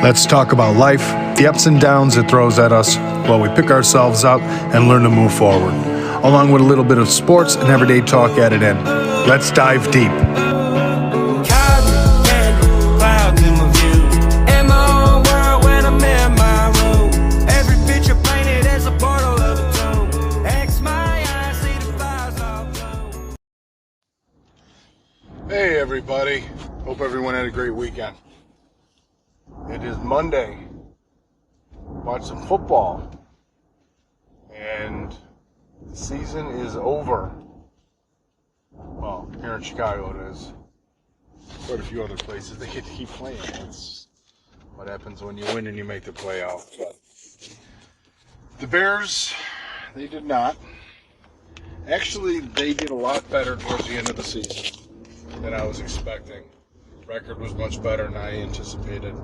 Let's talk about life, the ups and downs it throws at us, while we pick ourselves up and learn to move forward, along with a little bit of sports and everyday talk added in. Let's dive deep. Hey everybody, hope everyone had a great weekend. It is Monday. Watch some football. And the season is over. Well, here in Chicago it is. Quite a few other places they get to keep playing. That's what happens when you win and you make the playoff. But the Bears, they did not. Actually, they did a lot better towards the end of the season than I was expecting. Record was much better than I anticipated.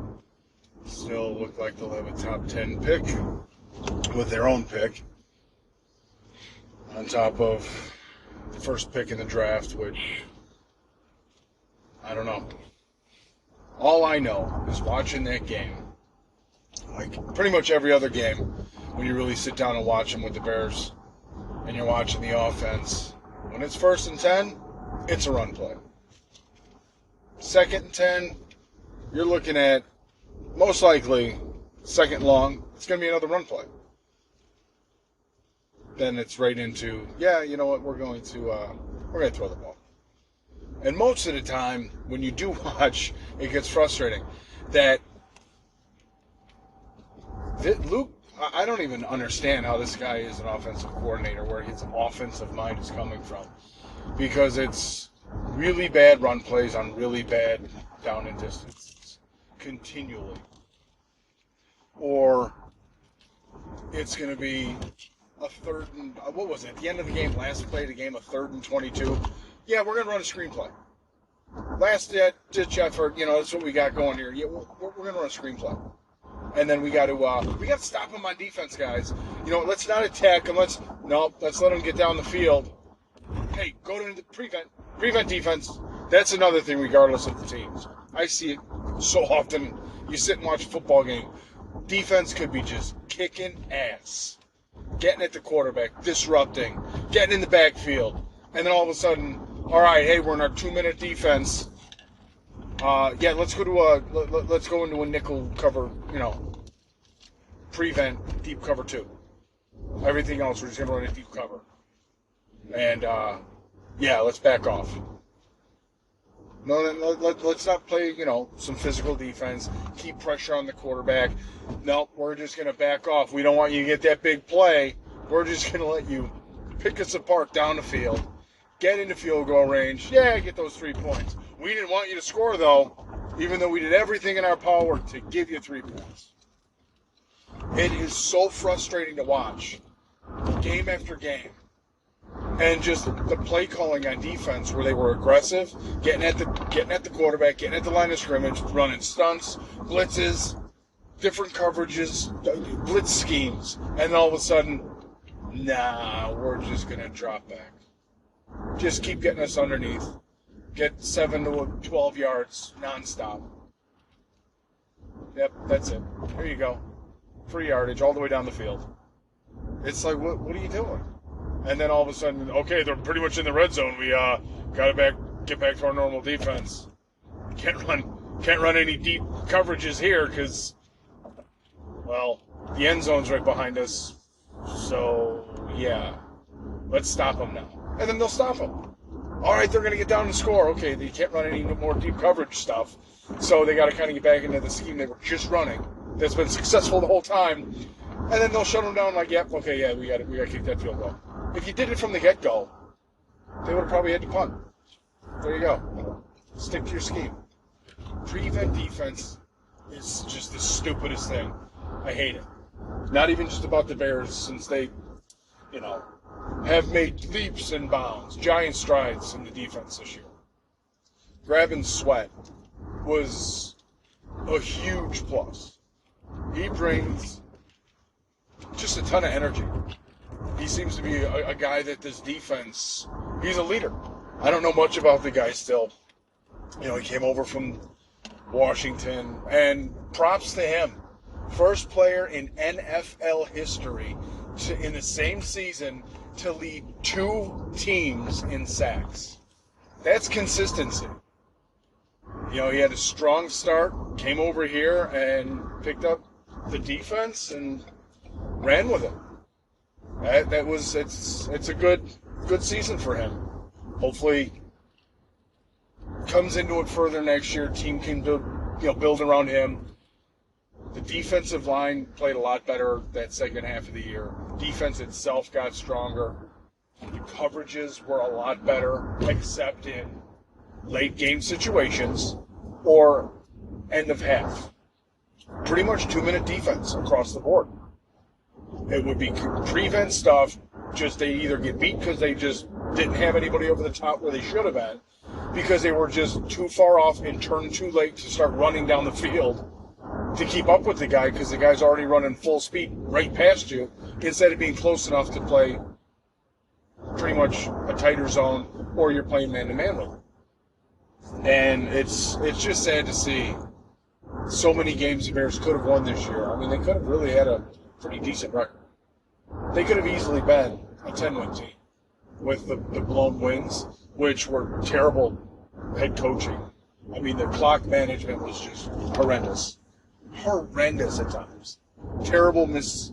Still look like they'll have a top 10 pick with their own pick on top of the first pick in the draft, which I don't know. All I know is watching that game, like pretty much every other game, when you really sit down and watch them with the Bears and you're watching the offense, when it's 1st and 10, it's a run play. 2nd and 10, you're looking at most likely 2nd long, it's going to be another run play. Then it's right into, yeah, you know what, we're going to throw the ball. And most of the time, when you do watch, it gets frustrating. That Luke, I don't even understand how this guy is an offensive coordinator, where his offensive mind is coming from. Because it's really bad run plays on really bad down and distances, continually. Or it's going to be a 3rd and, what was it, at the end of the game, last play of the game, a 3rd and 22. Yeah, we're going to run a screenplay. Last ditch effort, that's what we got going here. Yeah, we're going to run a screenplay. And then we got to stop them on defense, guys. Let's not attack them. Let's let them get down the field. Hey, go to the prevent defense. That's another thing, regardless of the teams. I see it so often. You sit and watch a football game. Defense could be just kicking ass, getting at the quarterback, disrupting, getting in the backfield, and then all of a sudden, all right, hey, we're in our 2-minute defense. Let's go into a nickel cover. Prevent deep cover 2. Everything else, we're just gonna run a deep cover. And, let's back off. No, let's not play, some physical defense. Keep pressure on the quarterback. No, we're just going to back off. We don't want you to get that big play. We're just going to let you pick us apart down the field. Get into field goal range. Yeah, get those 3 points. We didn't want you to score, though, even though we did everything in our power to give you 3 points. It is so frustrating to watch, game after game. And just the play calling on defense, where they were aggressive, getting at the quarterback, getting at the line of scrimmage, running stunts, blitzes, different coverages, blitz schemes, and then all of a sudden, we're just gonna drop back. Just keep getting us underneath. Get 7 to 12 yards nonstop. Yep, that's it. Here you go. Free yardage all the way down the field. It's like, what are you doing? And then all of a sudden, okay, they're pretty much in the red zone. We got to get back to our normal defense. Can't run any deep coverages here because, the end zone's right behind us. So yeah, let's stop them now. And then they'll stop them. All right, they're going to get down and score. Okay, they can't run any more deep coverage stuff. So they got to kind of get back into the scheme they were just running. That's been successful the whole time. And then they'll shut them down like, yep, okay, yeah, we got to kick that field goal. If you did it from the get-go, they would have probably had to punt. There you go. Stick to your scheme. Prevent defense is just the stupidest thing. I hate it. Not even just about the Bears, since they, have made leaps and bounds, giant strides in the defense this year. Grabbing Sweat was a huge plus. He brings just a ton of energy. He seems to be a guy that this defense, he's a leader. I don't know much about the guy still. He came over from Washington, and props to him. First player in NFL history in the same season to lead 2 teams in sacks. That's consistency. He had a strong start, came over here and picked up the defense and ran with it. It's a good season for him. Hopefully comes into it further next year. Team can build around him. The defensive line played a lot better that second half of the year. Defense itself got stronger. The coverages were a lot better, except in late game situations or end of half. Pretty much 2-minute defense across the board. It would be prevent stuff. Just they either get beat because they just didn't have anybody over the top where they should have been, because they were just too far off and turned too late to start running down the field to keep up with the guy, because the guy's already running full speed right past you, instead of being close enough to play pretty much a tighter zone, or you're playing man-to-man with him. And it's just sad to see so many games the Bears could have won this year. I mean, they could have really had a pretty decent record. They could have easily been a 10-win team with the blown wins, which were terrible head coaching. I mean, the clock management was just horrendous. Horrendous at times. Terrible misses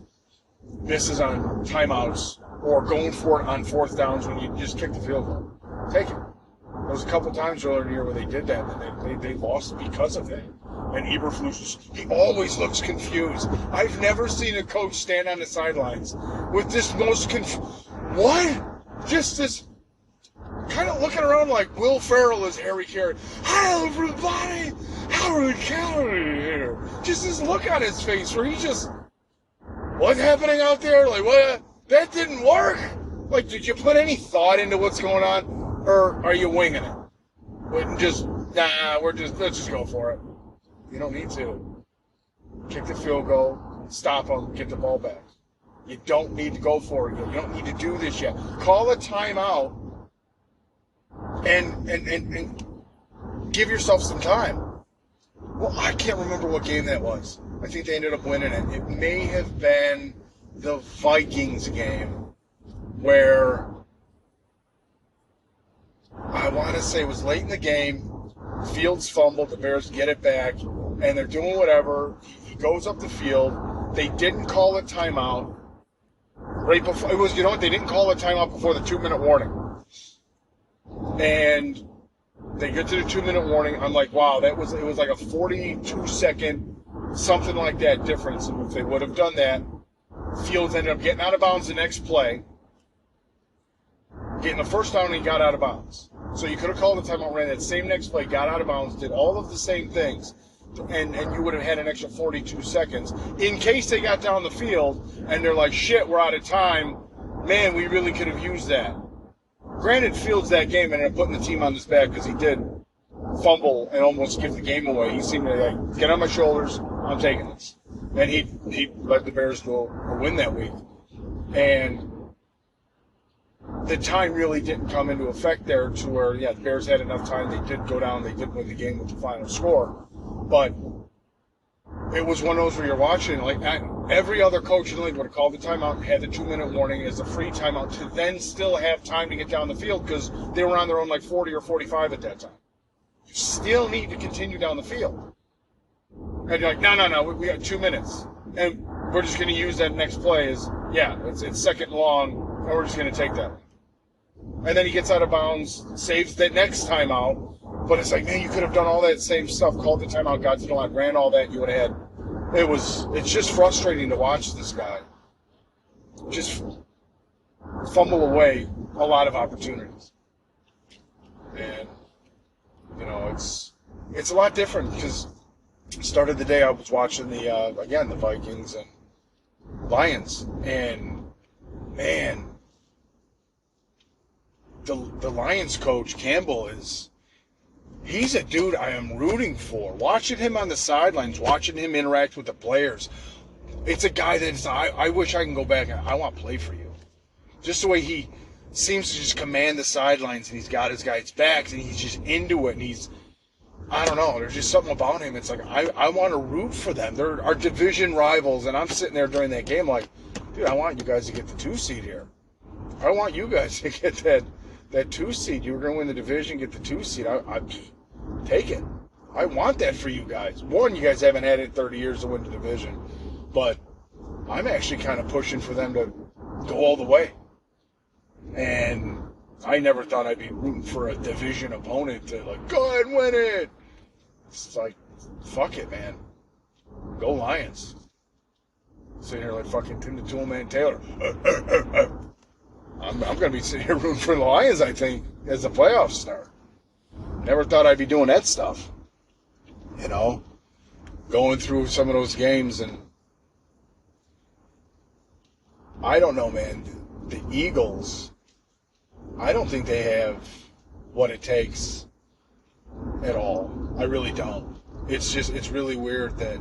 on timeouts, or going for it on 4th downs when you just kick the field goal. Take it. There was a couple times earlier in the year where they did that, and they lost because of that. And Eberflus, he always looks confused. I've never seen a coach stand on the sidelines with this what? Just this kind of looking around like Will Ferrell as Harry Carey. Hi, everybody! Harry Carey here. Just this look on his face where he just, what's happening out there? Like, what? That didn't work? Like, did you put any thought into what's going on? Or are you winging it? Let's just go for it. You don't need to. Kick the field goal, stop them, get the ball back. You don't need to go for it yet. You don't need to do this yet. Call a timeout and give yourself some time. Well, I can't remember what game that was. I think they ended up winning it. It may have been the Vikings game where I want to say it was late in the game. Fields fumbled, the Bears get it back, and they're doing whatever. He goes up the field. They didn't call a timeout right before. It was, they didn't call a timeout before the 2-minute warning. And they get to the 2-minute warning. I'm like, wow, it was like a 42-second, something like that difference. And if they would have done that, Fields ended up getting out of bounds the next play, getting the first down, and he got out of bounds. So you could have called the timeout, ran that same next play, got out of bounds, did all of the same things, and you would have had an extra 42 seconds in case they got down the field and they're like, shit, we're out of time. Man, we really could have used that. Granted, Fields that game ended up putting the team on his back because he did fumble and almost give the game away. He seemed to like, get on my shoulders, I'm taking this. And he led the Bears to a win that week. And the time really didn't come into effect there to where, the Bears had enough time. They did go down. They did win the game with the final score. But it was one of those where you're watching, like, every other coach in the league would have called the timeout and had the 2-minute warning as a free timeout to then still have time to get down the field because they were on their own like 40 or 45 at that time. You still need to continue down the field. And you're like, no, we got 2 minutes. And we're just going to use that next play as, it's second long, and we're just going to take that. And then he gets out of bounds, saves the next timeout. But it's like, man, you could have done all that same stuff, called the timeout, got to the line, ran all that, you would have had. It's just frustrating to watch this guy just fumble away a lot of opportunities. And, it's a lot different because start of the day I was watching the Vikings and Lions, and man, the Lions coach Campbell he's a dude I am rooting for. Watching him on the sidelines, watching him interact with the players, it's a guy that I wish I can go back and I want to play for you. Just the way he seems to just command the sidelines, and he's got his guys' backs, and he's just into it, and I don't know. There's just something about him. It's like I want to root for them. They're our division rivals, and I'm sitting there during that game like, dude, I want you guys to get the 2 seed here. I want you guys to get that 2 seed. You were going to win the division, get the 2 seed. I take it. I want that for you guys. One, you guys haven't had it in 30 years to win the division, but I'm actually kind of pushing for them to go all the way. And I never thought I'd be rooting for a division opponent to like go ahead and win it. It's like, fuck it, man. Go Lions. Sitting here like fucking Tim the Toolman Taylor. I'm going to be sitting here rooting for the Lions, I think, as the playoffs start. Never thought I'd be doing that stuff. You know? Going through some of those games, and I don't know, man. The Eagles, I don't think they have what it takes at all. I really don't. It's really weird that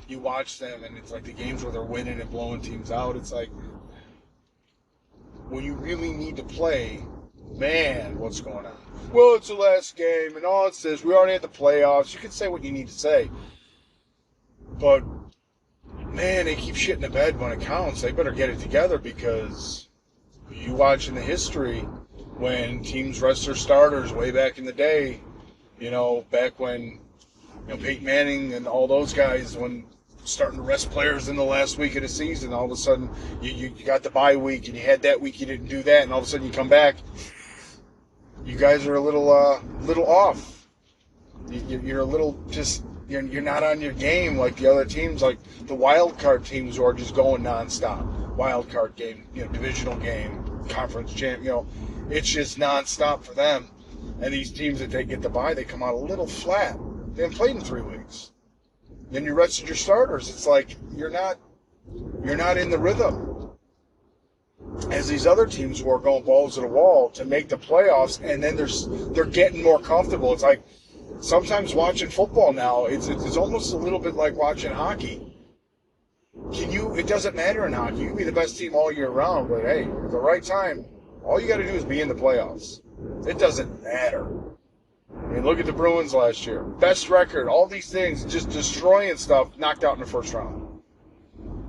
you watch them and it's like the games where they're winning and blowing teams out. It's like when you really need to play, man, what's going on? Well, it's the last game and all it says, we already had the playoffs. You can say what you need to say. But, man, they keep shit in the bed when it counts. They better get it together because you watch in the history when teams rest their starters way back in the day, you know, back when Peyton Manning and all those guys, when starting to rest players in the last week of the season, all of a sudden you got the bye week and you had that week, you didn't do that, and all of a sudden you come back, you guys are a little off. You're a little just, you're not on your game like the other teams, like the wild card teams who are just going nonstop. Wild card game, divisional game, conference champ, it's just nonstop for them. And these teams that they get the bye, they come out a little flat. They haven't played in 3 weeks. Then you rested your starters. It's like you're not in the rhythm. As these other teams who are going balls to the wall to make the playoffs, and then they're getting more comfortable. It's like sometimes watching football now, it's almost a little bit like watching hockey. It doesn't matter in hockey. You can be the best team all year round, but hey, at the right time, all you got to do is be in the playoffs. It doesn't matter. I mean, look at the Bruins last year. Best record, all these things, just destroying stuff, knocked out in the first round.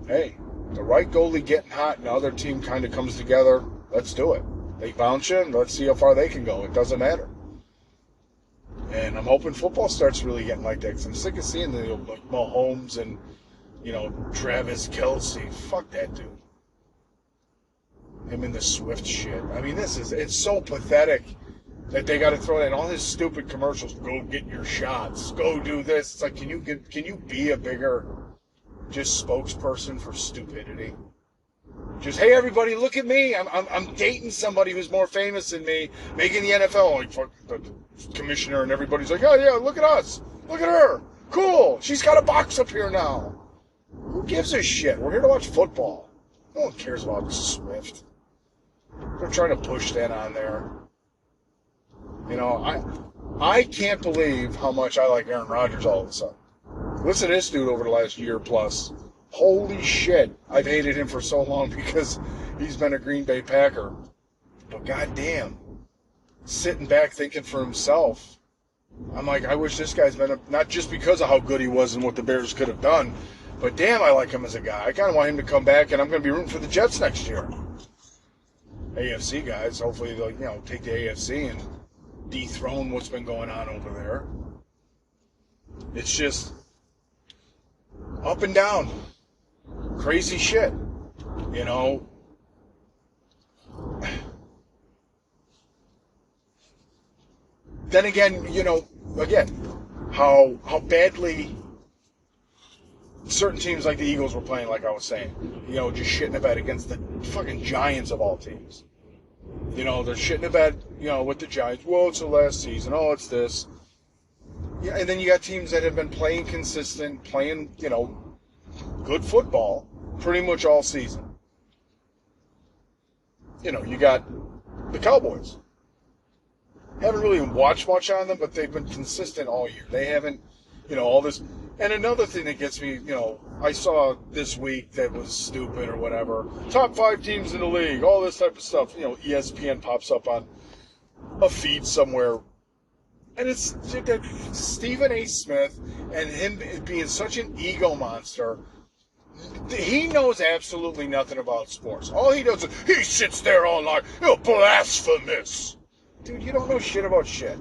Hey, the right goalie getting hot and the other team kind of comes together, let's do it. They bounce you, and let's see how far they can go. It doesn't matter. And I'm hoping football starts really getting like that, because I'm sick of seeing the like Mahomes and Travis Kelce. Fuck that dude. Him and the Swift shit. I mean, it's so pathetic that they got to throw that in all his stupid commercials. Go get your shots. Go do this. It's like, can you be a bigger just spokesperson for stupidity? Just, hey, everybody, look at me. I'm dating somebody who's more famous than me, making the NFL. Like, fuck the commissioner and everybody's like, oh, yeah, look at us. Look at her. Cool. She's got a box up here now. Who gives a shit? We're here to watch football. No one cares about Swift. They're trying to push that on there. I can't believe how much I like Aaron Rodgers all of a sudden. Listen to this dude over the last year plus. Holy shit. I've hated him for so long because he's been a Green Bay Packer. But goddamn, sitting back thinking for himself, I'm like, I wish this guy's been not just because of how good he was and what the Bears could have done, but damn, I like him as a guy. I kind of want him to come back, and I'm going to be rooting for the Jets next year. AFC guys, hopefully they'll take the AFC and dethrone what's been going on over there. It's just up and down. Crazy shit. Then again, how badly certain teams like the Eagles were playing, like I was saying. Just shitting the bed against the fucking Giants of all teams. They're shitting the bed, with the Giants. Well, it's the last season. Oh, it's this. Yeah, and then you got teams that have been playing consistent, playing, good football pretty much all season. You got the Cowboys. Haven't really watched much on them, but they've been consistent all year. They haven't, all this. And another thing that gets me, I saw this week that was stupid or whatever. Top 5 teams in the league, all this type of stuff. ESPN pops up on a feed somewhere. And it's Stephen A. Smith and him being such an ego monster. He knows absolutely nothing about sports. All he does is he sits there all night, you're blasphemous. Dude, you don't know shit about shit.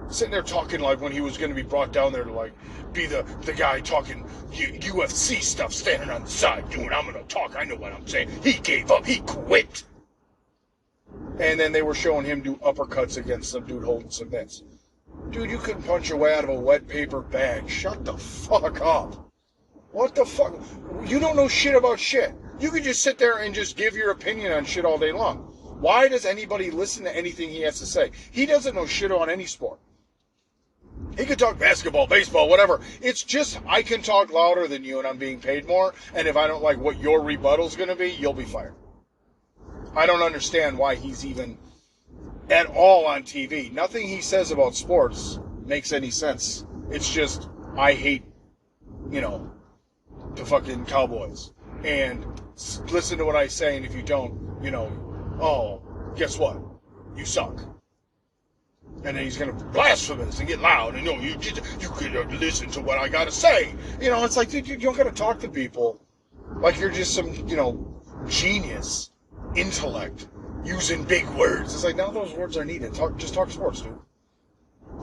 Sitting there talking like when he was going to be brought down there to like be the guy talking UFC stuff, standing on the side doing, I'm going to talk, I know what I'm saying. He gave up, he quit. And then they were showing him do uppercuts against some dude holding some mitts. Dude, you couldn't punch your way out of a wet paper bag. Shut the fuck up. What the fuck? You don't know shit about shit. You could just sit there and just give your opinion on shit all day long. Why does anybody listen to anything he has to say? He doesn't know shit on any sport. He could talk basketball, baseball, whatever. It's just I can talk louder than you and I'm being paid more. And if I don't like what your rebuttal's going to be, you'll be fired. I don't understand why he's even at all on TV. Nothing he says about sports makes any sense. It's just, I hate, the fucking Cowboys. And listen to what I say, and if you don't, oh, guess what? You suck. And then he's going to blasphemous and get loud. And, you could listen to what I got to say. It's like, dude, you don't got to talk to people like you're just some, genius, intellect, using big words. It's like, none of those words are needed. Just talk sports, dude.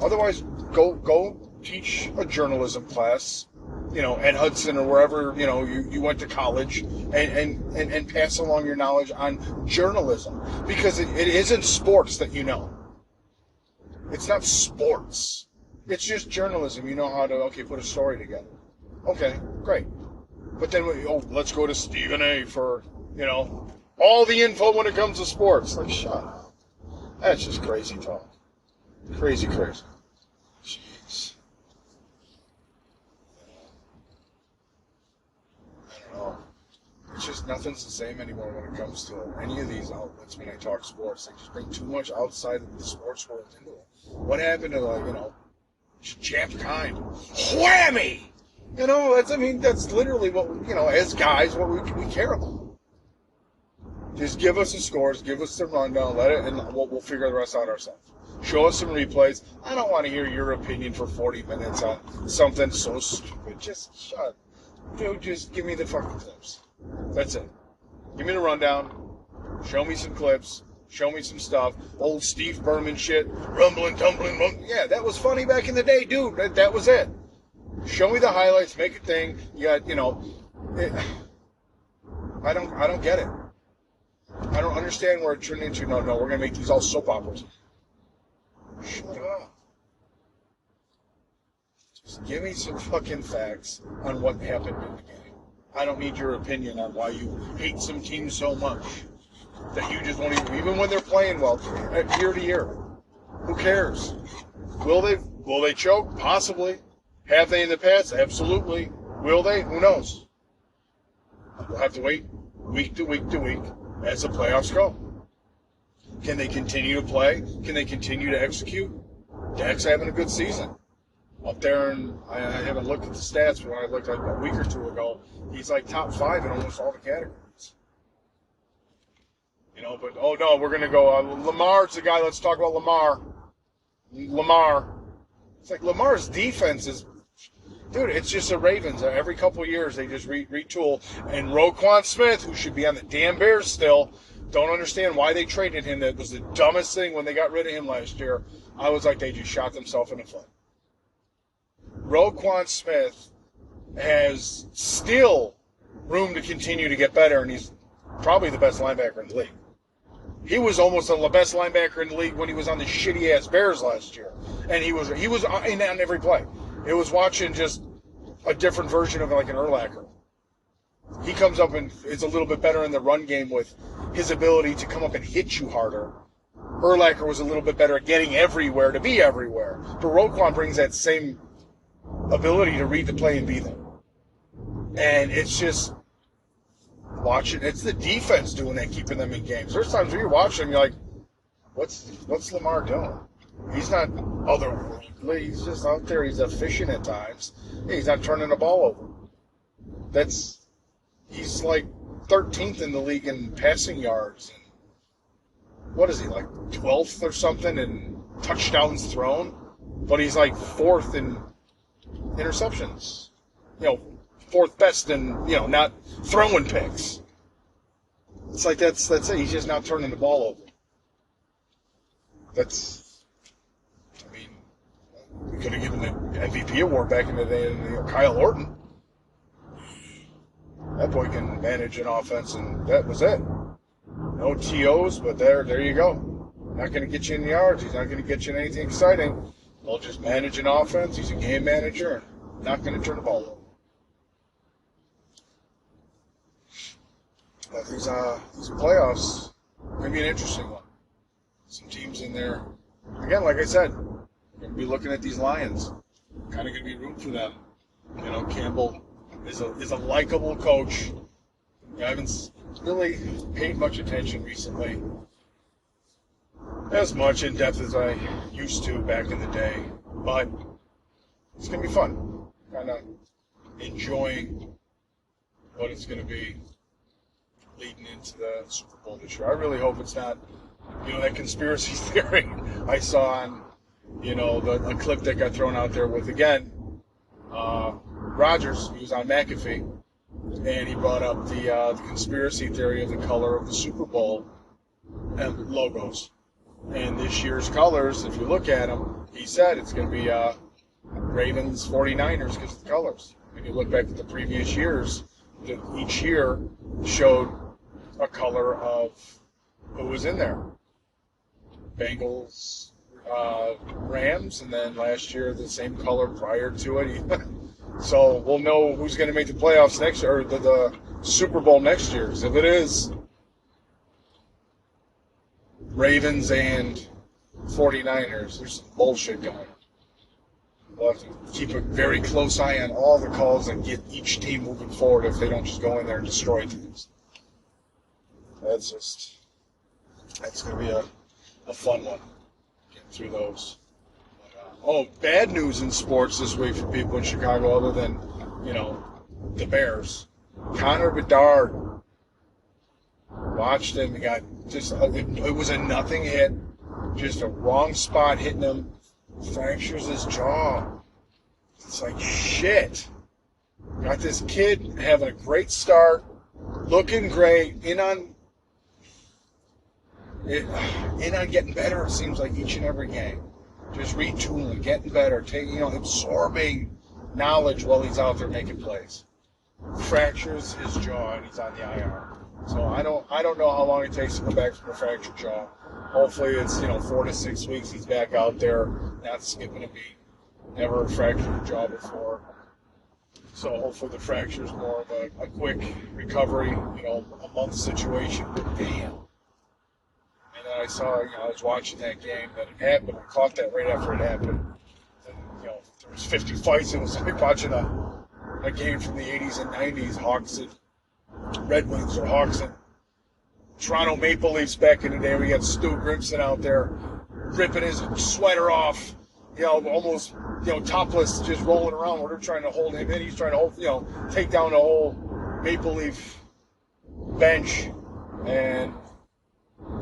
Otherwise, go teach a journalism class, at Hudson or wherever, you went to college and pass along your knowledge on journalism. Because it isn't sports that you know. It's not sports. It's just journalism. You know how to, put a story together. Okay, great. But then, let's go to Stephen A. for, all the info when it comes to sports. Like, shut up. That's just crazy talk. Crazy. Jeez. I don't know. It's just nothing's the same anymore when it comes to any of these outlets when I talk sports. They just bring too much outside of the sports world into it. What happened to, Champ Kind? Whammy! That's literally what, as guys, what we care about. Just give us the scores, give us the rundown, let it, and we'll figure the rest out ourselves. Show us some replays. I don't want to hear your opinion for 40 minutes on something so stupid. Just shut. Dude, just give me the fucking clips. That's it. Give me the rundown. Show me some clips. Show me some stuff. Old Steve Berman shit. Rumbling, tumbling. Yeah, that was funny back in the day, dude. That was it. Show me the highlights. Make a thing. You got, I don't get it. I don't understand where it turned into. No, we're going to make these all soap operas. Shut up. Just give me some fucking facts on what happened in the game. I don't need your opinion on why you hate some teams so much that you just won't even when they're playing well, year to year. Who cares? Will they choke? Possibly. Have they in the past? Absolutely. Will they? Who knows? We'll have to wait week to week to week as the playoffs go. Can they continue to play? Can they continue to execute? Dak's having a good season. Up there, and I haven't looked at the stats, but when I looked like a week or two ago, he's like top 5 in almost all the categories. But, oh no, we're going to go, Lamar's the guy, let's talk about Lamar. It's like Lamar's defense is, dude, it's just the Ravens. Every couple of years, they just retool. And Roquan Smith, who should be on the damn Bears still, don't understand why they traded him. That was the dumbest thing when they got rid of him last year. I was like, they just shot themselves in the foot. Roquan Smith has still room to continue to get better, and he's probably the best linebacker in the league. He was almost the best linebacker in the league when he was on the shitty-ass Bears last year. And he was in on every play. It was watching just a different version of like an Urlacher. He comes up and is a little bit better in the run game with his ability to come up and hit you harder. Urlacher was a little bit better at getting everywhere to be everywhere. But Roquan brings that same ability to read the play and be there. And it's just watching. It's the defense doing that, keeping them in games. There's times where you're watching, you're like, what's Lamar doing? He's not otherworldly. He's just out there. He's efficient at times. He's not turning the ball over. He's like 13th in the league in passing yards. And what is he, like 12th or something in touchdowns thrown, but he's like fourth in interceptions. Fourth best in, not throwing picks. It's like that's it. He's just not turning the ball over. We could have given the MVP award back in the day to Kyle Orton. That boy can manage an offense, and that was it. No TOs, but there you go. Not going to get you in the yards. He's not going to get you in anything exciting. He'll just manage an offense. He's a game manager. Not going to turn the ball over. But these playoffs are going to be an interesting one. Some teams in there. Again, like I said, we're going to be looking at these Lions. Kind of going to be rooting for them. Campbell is a likable coach. I haven't really paid much attention recently. As much in depth as I used to back in the day. But it's going to be fun. Kind of enjoying what it's going to be leading into the Super Bowl this year. I really hope it's not, that conspiracy theory I saw on, the clip that got thrown out there with, again, Rodgers. He was on McAfee, and he brought up the conspiracy theory of the color of the Super Bowl and logos. And this year's colors, if you look at them, he said it's going to be Ravens, 49ers because of the colors. When you look back at the previous years, each year showed a color of who was in there. Bengals, Rams, and then last year the same color prior to it. So we'll know who's going to make the playoffs next year, or the Super Bowl next year. Because if it is Ravens and 49ers, there's some bullshit going on. We'll have to keep a very close eye on all the calls and get each team moving forward if they don't just go in there and destroy teams. That's going to be a fun one, getting through those. Bad news in sports this week for people in Chicago other than, the Bears. Connor Bedard. Watched him. He got it was a nothing hit. Just a wrong spot hitting him. Fractures his jaw. It's like, shit. Got this kid having a great start. Looking great. In on getting better, it seems like, each and every game. Just retooling, getting better, absorbing knowledge while he's out there making plays. Fractures his jaw and he's on the IR. So I don't know how long it takes to come back from a fractured jaw. Hopefully it's 4 to 6 weeks he's back out there, not skipping a beat. Never fractured a jaw before. So hopefully the fracture is more of a quick recovery, a month situation. But damn. And then I was watching that game that it happened. I caught that right after it happened. And, there was 50 fights. It was like watching a game from the 80s and 90s, Hawks and Red Wings, or Hawks and Toronto Maple Leafs back in the day. We got Stu Grimson out there ripping his sweater off, almost, topless, just rolling around where they're trying to hold him in. He's trying to hold, take down the whole Maple Leaf bench. And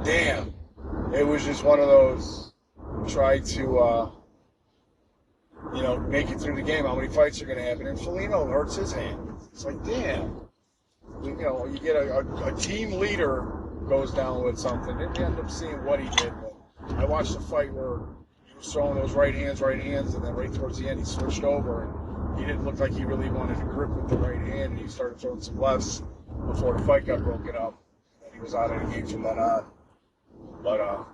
damn, it was just one of those, try to, make it through the game. How many fights are going to happen? And Foligno hurts his hand. It's like, damn. You get a team leader goes down with something. Then you end up seeing what he did. But I watched a fight where he was throwing those right hands, and then right towards the end he switched over, and he didn't look like he really wanted to grip with the right hand, and he started throwing some lefts before the fight got broken up. And he was out of the game from then on. But,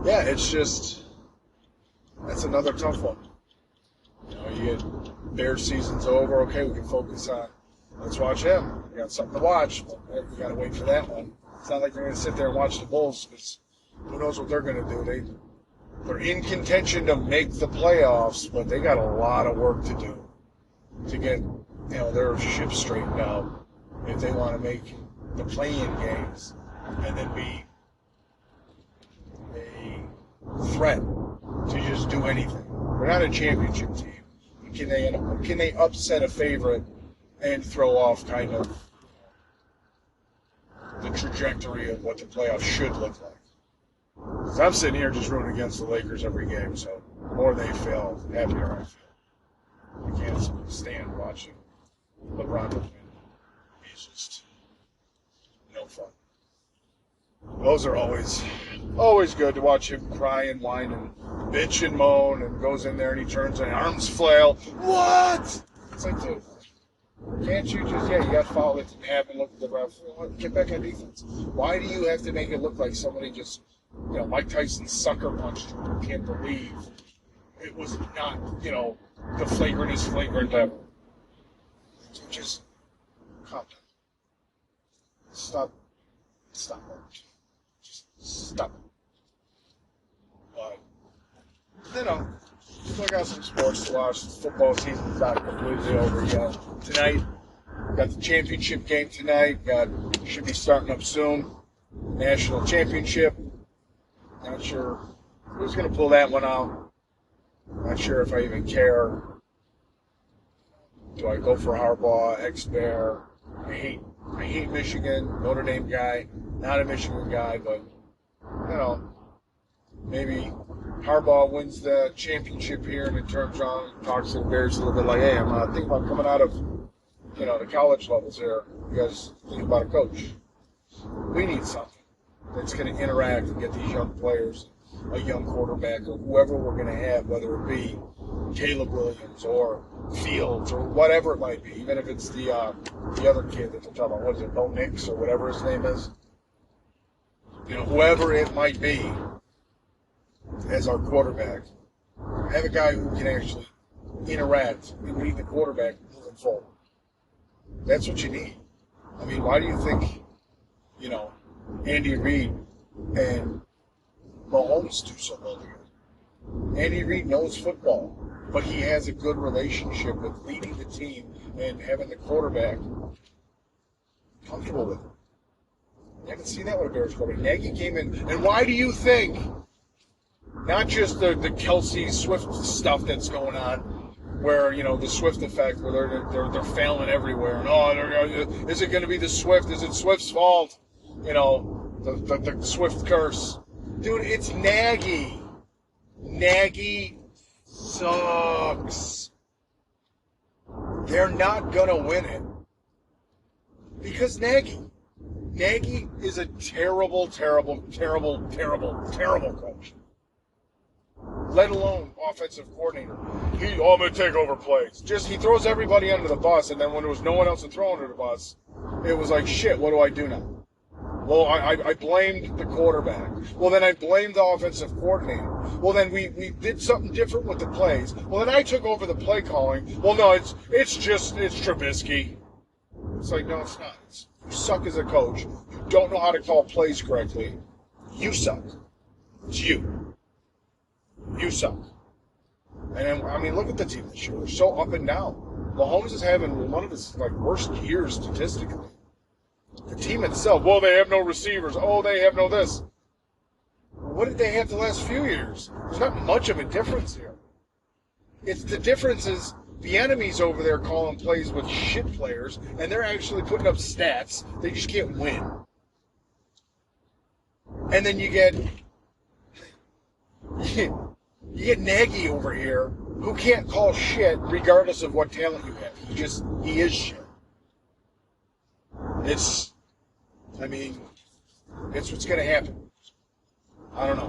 yeah, it's just, that's another tough one. You get Bears season's over, okay, we can focus on, let's watch him. We got something to watch, but we got to wait for that one. It's not like we're going to sit there and watch the Bulls, because who knows what they're going to do. They're in contention to make the playoffs, but they got a lot of work to do to get their ship straightened out if they want to make the play-in games and then be a threat to just do anything. They're not a championship team. Can they upset a favorite and throw off kind of the trajectory of what the playoffs should look like? 'Cause I'm sitting here just rooting against the Lakers every game, so the more they fail, the happier I feel. I can't stand watching LeBron win. He's just no fun. Those are always good to watch him cry and whine and bitch and moan and goes in there and he turns and arms flail. What? It's like, dude, can't you just, you got fouled, it didn't happen, look at the ref, get back on defense. Why do you have to make it look like somebody just, Mike Tyson sucker punched you? You can't believe it was not, the flagrantest flagrant ever. So just calm down. Stop it. Just stop it. But, still got some sports to watch. The football season's not completely over yet. Tonight, got the championship game tonight. Should be starting up soon. National championship. Not sure who's going to pull that one out. Not sure if I even care. Do I go for Harbaugh, ex-Bear? I hate Michigan, Notre Dame guy. Not a Michigan guy, but, maybe Harbaugh wins the championship here and it turns around and talks to the Bears a little bit like, hey, I'm thinking about coming out of, the college levels here. You guys think about a coach. We need something that's going to interact and get these young players, a young quarterback, or whoever we're going to have, whether it be Caleb Williams or Fields or whatever it might be, even if it's the other kid that they're talking about, what is it, Bo Nix or whatever his name is. Whoever it might be as our quarterback, have a guy who can actually interact and lead the quarterback moving forward. That's what you need. I mean, why do you think, Andy Reid and Mahomes do so well together? Andy Reid knows football, but he has a good relationship with leading the team and having the quarterback comfortable with it. You haven't seen that with a Bears quarterback. Nagy came in, and why do you think, not just the Kelsey Swift stuff that's going on, where, the Swift effect, where they're failing everywhere, and is it going to be the Swift? Is it Swift's fault? The Swift curse. Dude, it's Nagy. Nagy sucks. They're not going to win it. Because Nagy is a terrible, terrible, terrible, terrible, terrible coach. Let alone offensive coordinator. I'm going to take over plays. He throws everybody under the bus, and then when there was no one else to throw under the bus, it was like, shit, what do I do now? Well, I blamed the quarterback. Well, then I blamed the offensive coordinator. Well, then we did something different with the plays. Well, then I took over the play calling. Well, no, it's Trubisky. It's like, no, it's not. You suck as a coach. You don't know how to call plays correctly. You suck. It's you. You suck. And then, look at the team this year. They're so up and down. Mahomes is having one of his worst years statistically. The team itself, well, they have no receivers. Oh, they have no this. What did they have the last few years? There's not much of a difference here. It's the difference is the enemy's over there calling plays with shit players, and they're actually putting up stats. They just can't win. And then you get Nagy over here, who can't call shit regardless of what talent you have. He is shit. It's what's going to happen. I don't know.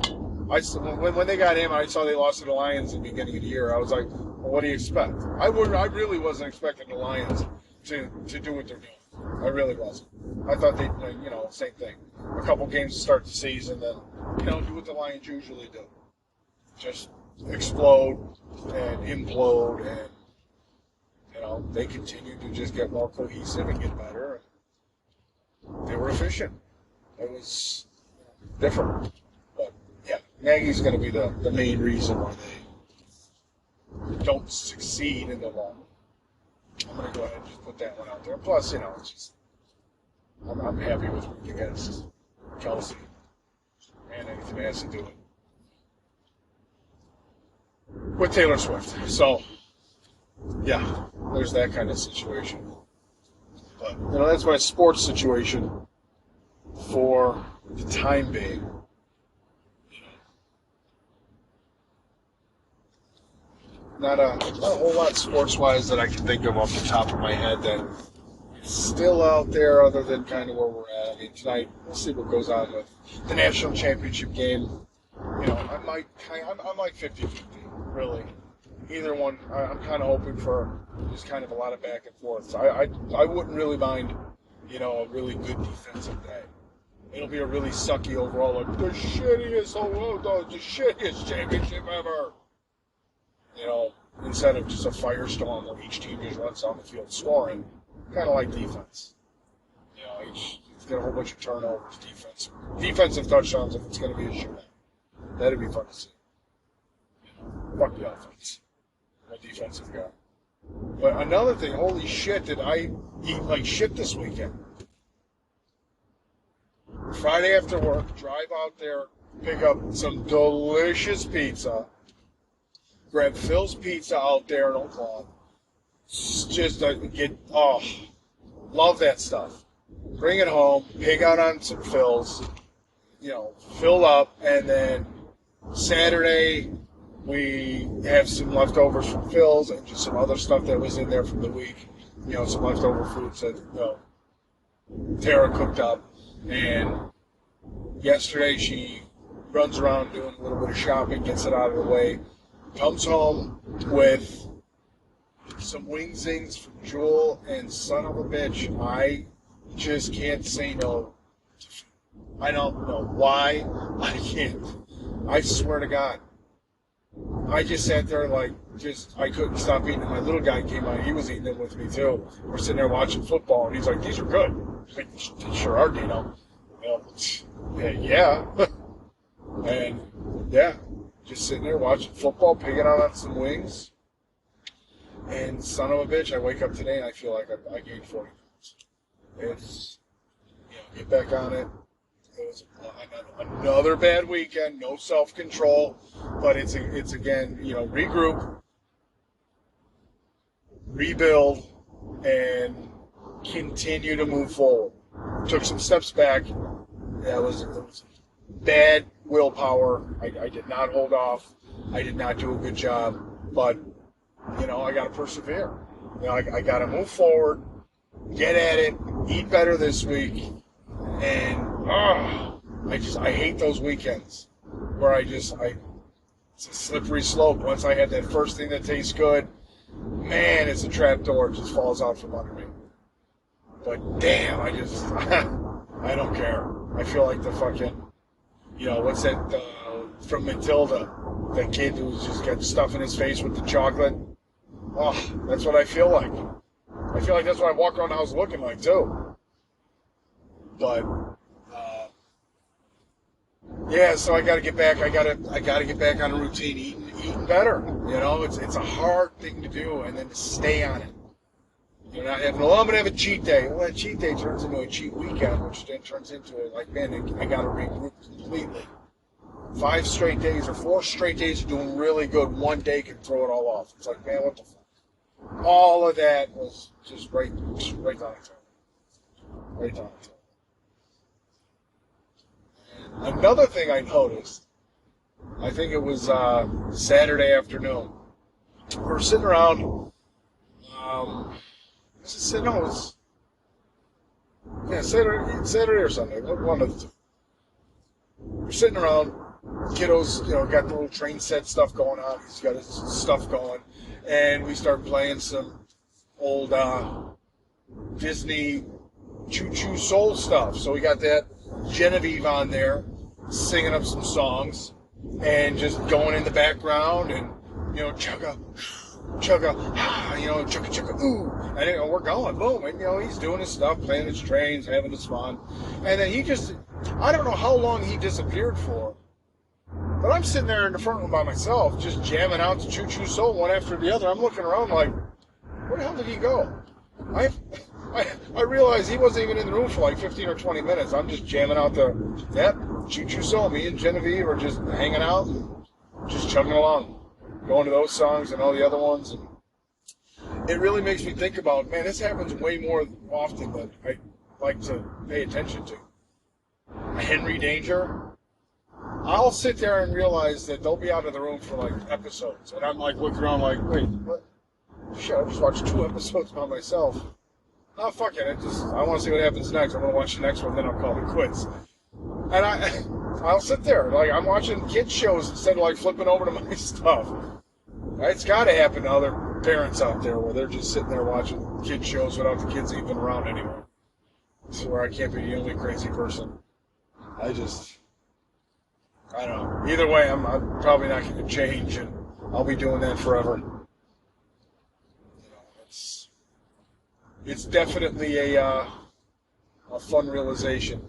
When they got him, I saw they lost to the Lions at the beginning of the year. I was like, well, what do you expect? I really wasn't expecting the Lions to do what they're doing. I really wasn't. I thought they'd, same thing. A couple games to start the season, then, do what the Lions usually do. Just explode and implode, and, they continue to just get more cohesive and get better. They were efficient. It was different. But, yeah, Nagy's going to be the main reason why they don't succeed in the long run. I'm going to go ahead and just put that one out there. Plus, it's just, I'm happy with rooting against Kelsey and anything that has to do with Taylor Swift. So, yeah, there's that kind of situation. But, that's my sports situation for the time being. not a whole lot sports-wise that I can think of off the top of my head that is still out there other than kind of where we're at. I mean, tonight, we'll see what goes on with the national championship game. You know, I'm like 50-50, really. Either one, I'm kind of hoping for just kind of a lot of back and forth. So I wouldn't really mind, you know, a really good defensive day. It'll be a really sucky overall, like the shittiest championship ever. You know, instead of just a firestorm where each team just runs down the field scoring, kind of like defense. You know, each get a whole bunch of turnovers, defensive touchdowns if it's going to be a shootout. That'd be fun to see. You know, fuck the offense. I'm a defensive guy. But another thing, holy shit, did I eat like shit this weekend? Friday after work, drive out there, pick up some delicious pizza. Grab Phil's Pizza out there in Oakland. Just love that stuff. Bring it home, pig out on some Phil's, you know, fill up, and then Saturday we have some leftovers from Phil's and just some other stuff that was in there from the week. You know, some leftover foods that Tara cooked up. And yesterday she runs around doing a little bit of shopping, gets it out of the way, comes home with some wing-zings from Jewel, and son of a bitch, I just can't say no. I don't know why. I can't. I swear to God. I just sat there I couldn't stop eating. My little guy came out. He was eating them with me, too. We're sitting there watching football, and he's like, these are good. I'm like, they sure are, Dino. Yeah. And, yeah, just sitting there watching football, pigging out on some wings. And son of a bitch, I wake up today and I feel like I gained 40 pounds. It's, get back on it. It was another bad weekend, no self-control, but it's again, regroup, rebuild, and continue to move forward. Took some steps back. It was bad willpower. I did not hold off. I did not do a good job, but I got to persevere. I got to move forward, get at it, eat better this week, and I hate those weekends where it's a slippery slope. Once I had that first thing that tastes good, man, it's a trap door. It just falls out from under me. But damn, I don't care. I feel like the fucking, what's that from Matilda? That kid who's just got stuff in his face with the chocolate. Oh, that's what I feel like. I feel like that's what I walk around the house looking like too. But yeah, so I got to get back. I got to get back on a routine, eating better. It's a hard thing to do, and then to stay on it. You're not having, I'm going to have a cheat day. Well, that cheat day turns into a cheat weekend, which then turns into man, I got to regroup completely. 5 straight days or 4 straight days of doing really good. One day can throw it all off. It's like, man, what the fuck? All of that was just right down the toe. Right down the toe. And another thing I noticed, I think it was Saturday afternoon. We were sitting around, Saturday or Sunday, one of the two. We're sitting around, kiddos, got the little train set stuff going on. He's got his stuff going. And we start playing some old Disney choo-choo soul stuff. So we got that Genevieve on there, singing up some songs, and just going in the background, and, chugga, chugga, chugga, chugga, ooh. And, we're going, boom. And, he's doing his stuff, playing his trains, having his fun. And then he just, I don't know how long he disappeared for, but I'm sitting there in the front room by myself, just jamming out the choo-choo soul one after the other. I'm looking around like, where the hell did he go? I realized he wasn't even in the room for like 15 or 20 minutes. I'm just jamming out that choo-choo soul. Me and Genevieve are just hanging out and just chugging along, going to those songs and all the other ones. And it really makes me think about, man, this happens way more often than I like to pay attention to. Henry Danger, I'll sit there and realize that they'll be out of the room for like episodes, and I'm like looking around like, wait, what? Shit, I just watched 2 episodes by myself. Oh, fuck it. I want to see what happens next. I'm going to watch the next one, then I'll call it quits. And I'll sit there. Like, I'm watching kids shows instead of, like, flipping over to my stuff. It's got to happen to other parents out there where they're just sitting there watching kid shows without the kids even around anymore. So where I can't be the only crazy person. I don't know. Either way, I'm probably not going to change, and I'll be doing that forever. It's definitely a fun realization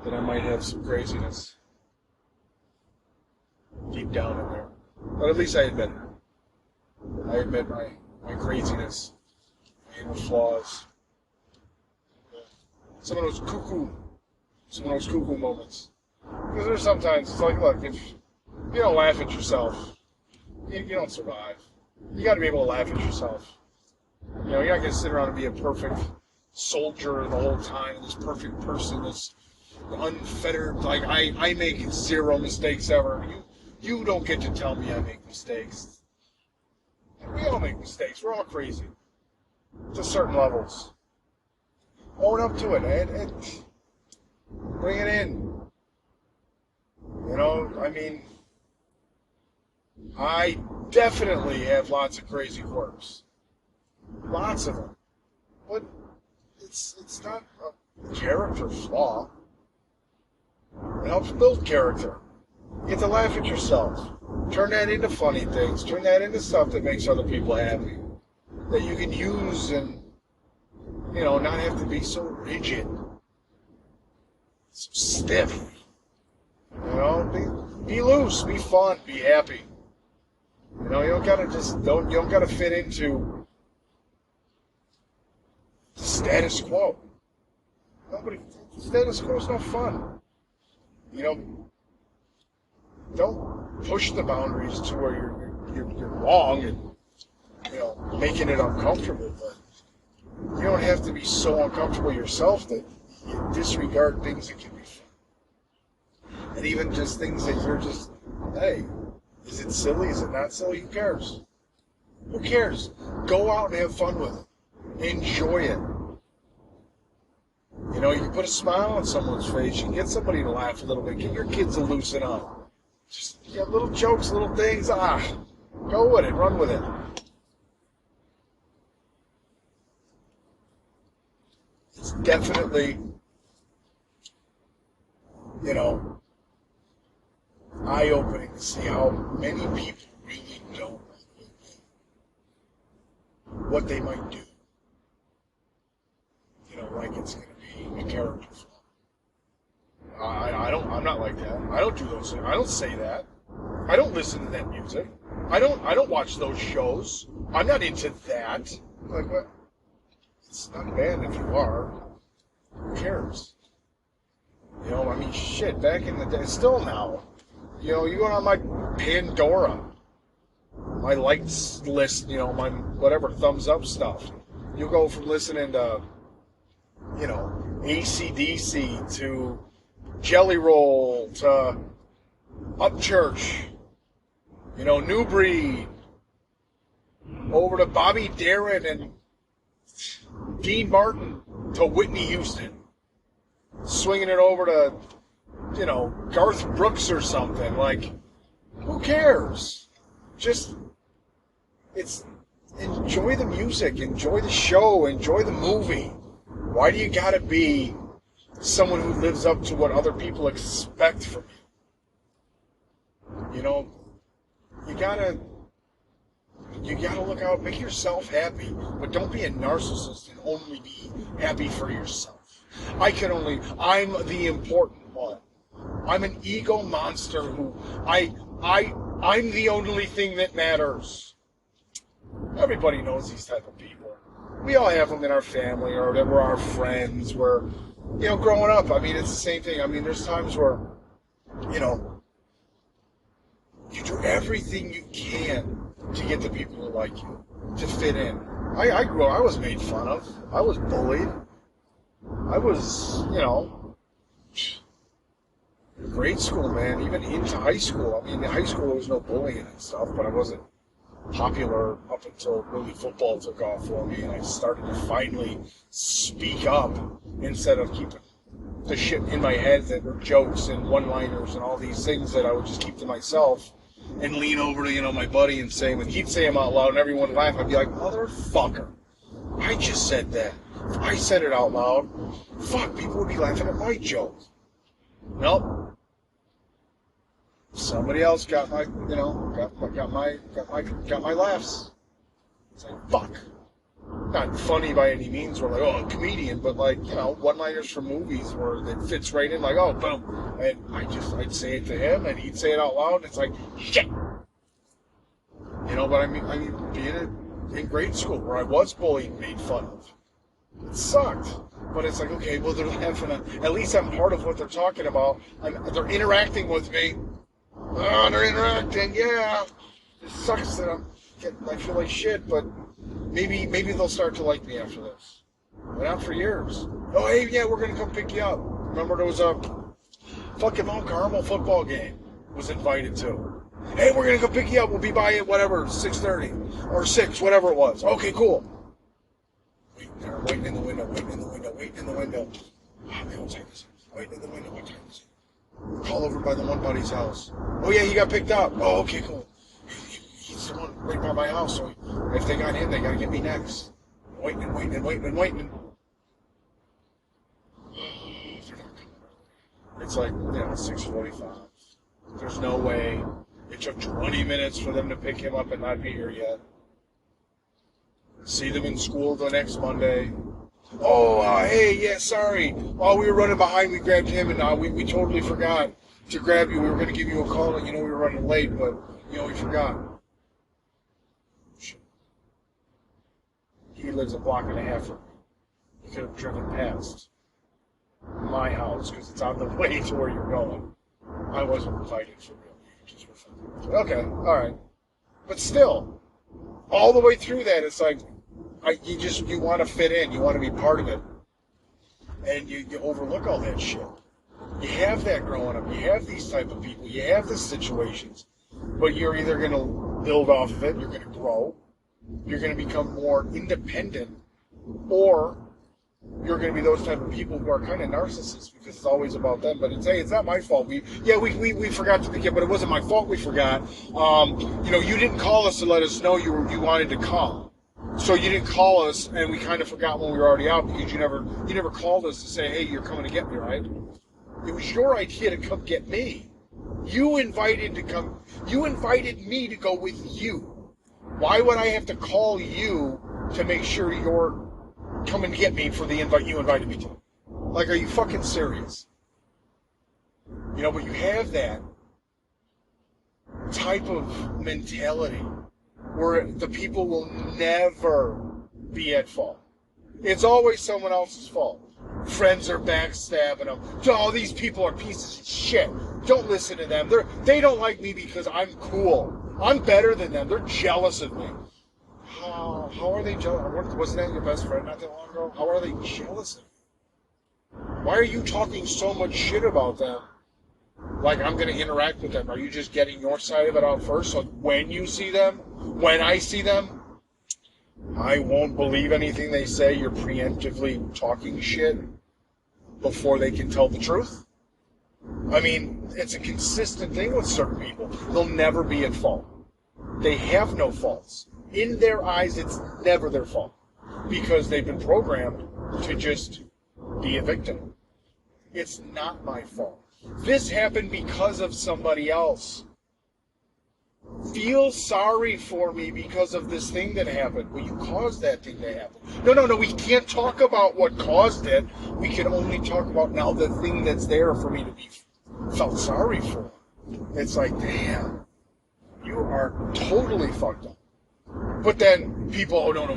that I might have some craziness deep down in there. But at least I admit it. I admit my craziness, my inner flaws. Some of those cuckoo moments. Because there's sometimes, it's like, look, if you don't laugh at yourself, you don't survive. You got to be able to laugh at yourself. You know, you're not going to sit around and be a perfect soldier the whole time, this perfect person, this unfettered, like, I make 0 mistakes ever. You don't get to tell me I make mistakes. We all make mistakes. We're all crazy. To certain levels. Own up to it, and bring it in. You know, I mean, I definitely have lots of crazy quirks. Lots of them. But it's not a character flaw. It helps build character. You get to laugh at yourself. Turn that into funny things. Turn that into stuff that makes other people happy. That you can use and, you know, not have to be so rigid. So stiff. You know, be loose, be fun, be happy. You know, you don't gotta fit into the status quo. Status quo is no fun. You know, don't push the boundaries to where you're wrong and, you know, making it uncomfortable. But you don't have to be so uncomfortable yourself that you disregard things that can be fun. And even just things that you're just, hey, is it silly? Is it not silly? Who cares? Who cares? Go out and have fun with it. Enjoy it. You know, you can put a smile on someone's face. You can get somebody to laugh a little bit. Get your kids to loosen up. Just get little jokes, little things. Go with it. Run with it. It's definitely, you know, eye-opening to see how many people really don't what they might do. You know, like it's going to be a character flaw. I'm not like that. I don't do those things. I don't say that. I don't listen to that music. I don't watch those shows. I'm not into that. Like, what? It's not bad if you are. Who cares? You know, I mean, shit, back in the day, still now. You know, you go on my Pandora, my likes list, you know, my whatever, thumbs up stuff. You go from listening to, you know, AC/DC to Jelly Roll to Upchurch, you know, New Breed, over to Bobby Darin and Dean Martin to Whitney Houston, swinging it over to, you know, Garth Brooks or something. Like, who cares? Just, enjoy the music, enjoy the show, enjoy the movie. Why do you gotta be someone who lives up to what other people expect from you? You know, you gotta look out, make yourself happy, but don't be a narcissist and only be happy for yourself. I'm the important one. I'm an ego monster who, I'm the only thing that matters. Everybody knows these type of people. We all have them in our family, or that we're our friends, where, you know, growing up, I mean, it's the same thing. I mean, there's times where, you know, you do everything you can to get the people who like you, to fit in. I was made fun of. I was bullied. I was, you know, Grade school, man, even into high school. I mean, in high school there was no bullying and stuff, but I wasn't popular up until really football took off for me, and I started to finally speak up instead of keeping the shit in my head that were jokes and one-liners and all these things that I would just keep to myself and lean over to, my buddy and say, when he'd say them out loud and everyone would laugh, I'd be like, motherfucker, I just said that. If I said it out loud, fuck, people would be laughing at my joke. Nope. Somebody else got my, got my laughs. It's like, fuck. Not funny by any means, or like, a comedian, but like, one-liners from movies where it fits right in, like, oh, boom. And I'd say it to him, and he'd say it out loud, and it's like, shit. But I mean, being in grade school where I was bullied and made fun of, it sucked. But it's like, okay, well, they're laughing at least I'm part of what they're talking about. They're interacting with me. Oh, they're interacting, yeah. It sucks that I feel like shit, but maybe they'll start to like me after this. Went out for years. Oh, hey, yeah, we're gonna come pick you up. Remember there was a fucking Mount Carmel football game was invited to. Hey, we're gonna go pick you up. We'll be by at whatever 6:30 or 6, whatever it was. Okay, cool. Waiting in the window. Oh man, what time is it? Waiting in the window. What time is it? Call over by the one buddy's house. Oh yeah, he got picked up. Oh, okay, cool. He's the one right by my house, so if they got him, they gotta get me next. Waiting. It's like, 6:45. There's no way. It took 20 minutes for them to pick him up and not be here yet. See them in school the next Monday. Oh, hey, yeah, sorry. While we were running behind, we grabbed him, and we totally forgot to grab you. We were going to give you a call, and we were running late, but, we forgot. Shit. He lives a block and a half from me. He could have driven past my house, because it's on the way to where you're going. I wasn't invited for real. Okay, all right. But still, all the way through that, it's like, you want to fit in. You want to be part of it. And you overlook all that shit. You have that growing up. You have these type of people. You have these situations. But you're either going to build off of it, you're going to grow, you're going to become more independent, or you're going to be those type of people who are kind of narcissists because it's always about them. But it's not my fault. We forgot to pick it, but it wasn't my fault we forgot. You didn't call us to let us know you wanted to come. So you didn't call us, and we kind of forgot when we were already out because you never called us to say, hey, you're coming to get me, right? It was your idea to come get me. You invited me to go with you. Why would I have to call you to make sure you're coming to get me for the invite you invited me to? Like, are you fucking serious? But you have that type of mentality where the people will never be at fault. It's always someone else's fault. Friends are backstabbing them. Oh, these people are pieces of shit. Don't listen to them. They don't like me because I'm cool. I'm better than them. They're jealous of me. How are they jealous? Wasn't that your best friend not that long ago? How are they jealous of you? Why are you talking so much shit about them? Like I'm going to interact with them. Are you just getting your side of it out first? So when I see them, I won't believe anything they say. You're preemptively talking shit before they can tell the truth. I mean, it's a consistent thing with certain people. They'll never be at fault. They have no faults. In their eyes, it's never their fault because they've been programmed to just be a victim. It's not my fault. This happened because of somebody else. Feel sorry for me because of this thing that happened. Well, you caused that thing to happen. No, we can't talk about what caused it. We can only talk about now the thing that's there for me to be felt sorry for. It's like, damn, you are totally fucked up. But then people, don't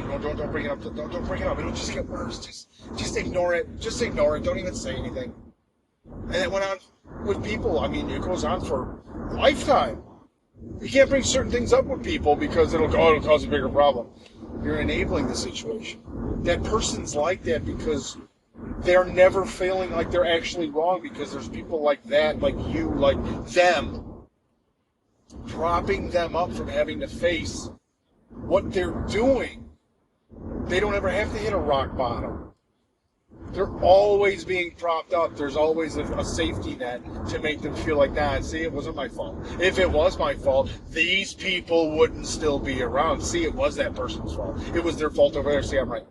bring it up. Don't bring it up. It'll just get worse. Just ignore it. Just ignore it. Don't even say anything. And it went on with people. I mean, it goes on for a lifetime. You can't bring certain things up with people because it'll cause a bigger problem. You're enabling the situation. That person's like that because they're never feeling like they're actually wrong because there's people like that, like you, like them, propping them up from having to face what they're doing. They don't ever have to hit a rock bottom. They're always being propped up. There's always a safety net to make them feel like, nah, see, it wasn't my fault. If it was my fault, these people wouldn't still be around. See, it was that person's fault. It was their fault over there. See, I'm like,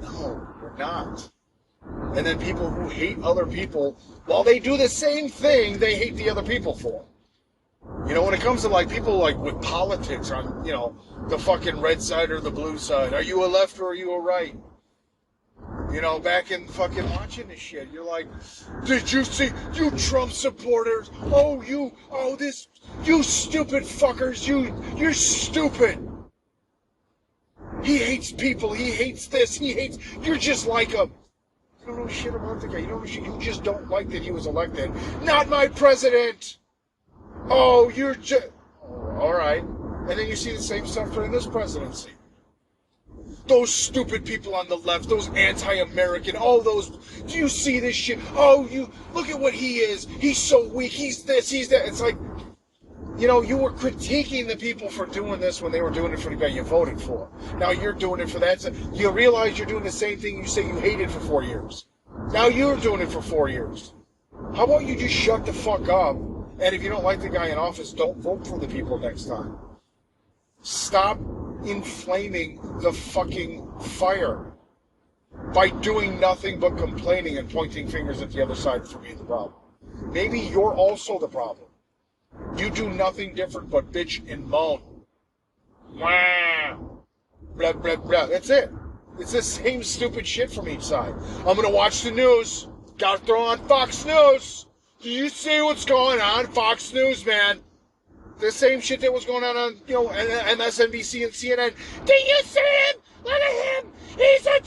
no, you're not. And then people who hate other people, while they do the same thing, they hate the other people for. You know, when it comes to, like, people, like, with politics on, you know, the fucking red side or the blue side, are you a left or are you a right? You know, back in fucking watching this shit, you're like, did you see, you Trump supporters? You stupid fuckers, you're stupid. He hates people, he hates this, you're just like him. You don't know shit about the guy, you just don't like that he was elected. Not my president! You're just, alright. And then you see the same stuff during this presidency. Those stupid people on the left, those anti-American, all those, do you see this shit? Look at what he is. He's so weak. He's this, he's that. It's like, you know, you were critiquing the people for doing this when they were doing it for the guy you voted for. Now you're doing it for that. So you realize you're doing the same thing you say you hated for 4 years. Now you're doing it for 4 years. How about you just shut the fuck up? And if you don't like the guy in office, don't vote for the people next time. Stop inflaming the fucking fire by doing nothing but complaining and pointing fingers at the other side for being the problem. Maybe you're also the problem. You do nothing different but bitch and moan. Wow. Blah, blah, blah. That's it. It's the same stupid shit from each side. I'm going to watch the news. Got to throw on Fox News. Do you see what's going on? Fox News, man. The same shit that was going on, you know, MSNBC and CNN. Do you see him? Look at him. He's a